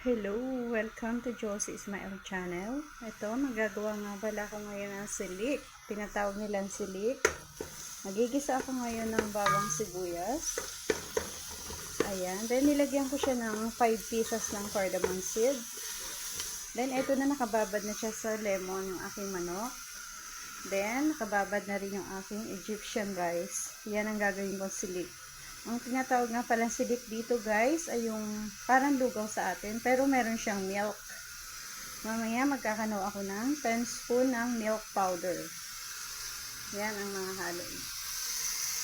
Hello! Welcome to Josie Ismael Channel. Ito, magagawa nga pala ako ngayon ng silik. Tinatawag nilang silik. Magigisa ako ngayon ng bawang sibuyas. Ayan. Then, nilagyan ko siya ng 5 pieces ng cardamom seed. Then, ito na nakababad na siya sa lemon yung aking manok. Then, nakababad na rin yung aking Egyptian rice. Yan ang gagawin kong silik. Ang tinatawag nga palang silik dito guys ay yung parang lugaw sa atin pero meron siyang milk. Mamaya magkakanaw ako ng 10 spoon ng milk powder. Yan ang mga halo.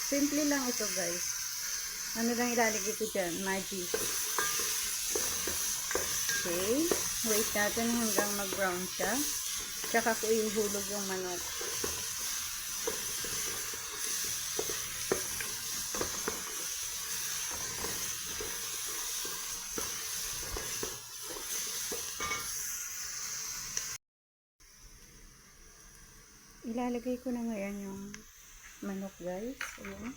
Simple lang ito guys. Ano lang ilalagay ko dyan? Maggi. Okay. Wait natin hanggang mag-brown siya. Tsaka ko ihulog yung manok. Ilalagay ko na ngayon yung manok guys. Ayan.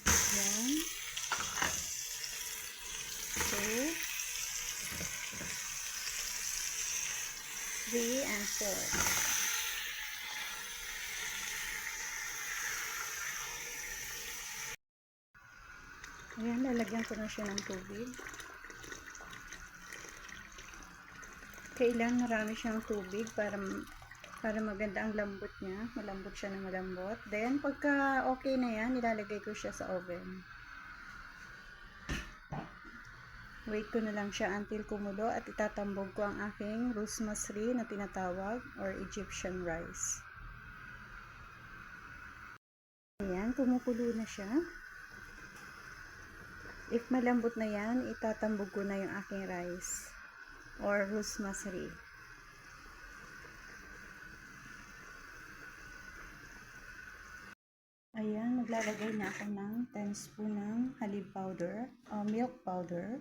Ayan. 2, 3, and 4. Ayan, lalagyan ko na siya ng tubig. Kailangan marami siyang tubig para maganda ang lambot niya. Malambot siya na malambot. Then, pagka okay na yan, nilalagay ko siya sa oven. Wait ko na lang siya until kumulo at itatambog ko ang aking rosemary na tinatawag or Egyptian rice. Ayan, kumukulo na siya. If malambot na yan, itatambog ko na yung aking rice or rosemary. Ayan, maglalagay na ako ng 10 spoon ng halib powder o milk powder.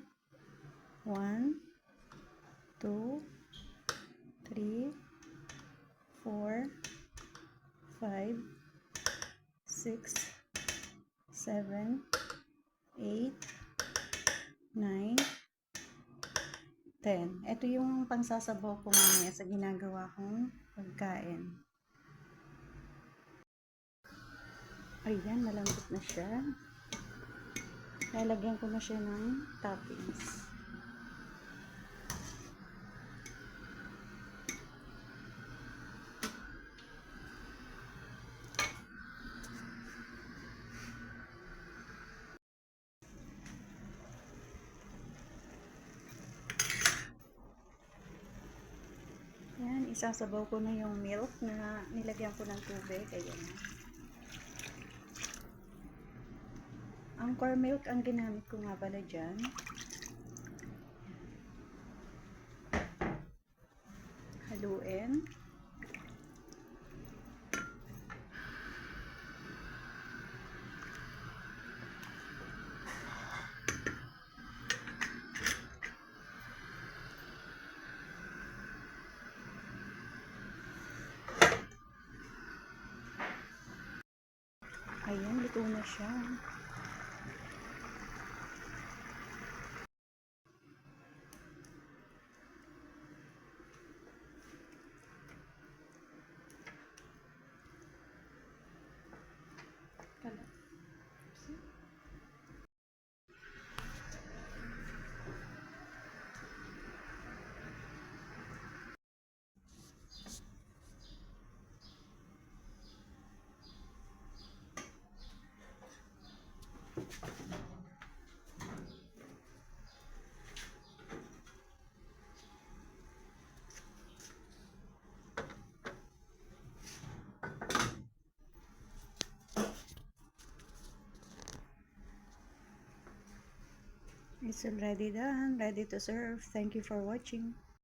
1, 2, 3, 4, 5, 6, 7, 8, 9, 10. Ito yung pangsasabaw ko mamaya sa ginagawa kong pagkain. Ayan, malambot na siya. Lalagyan ko na siya ng toppings. Ayan, isasabaw ko na yung milk na nilagyan ko ng tubig. Ayan. Angkor milk ang ginamit ko nga pala dyan. Haluin. Ayan, luto na siya. It's already done, ready to serve. Thank you for watching.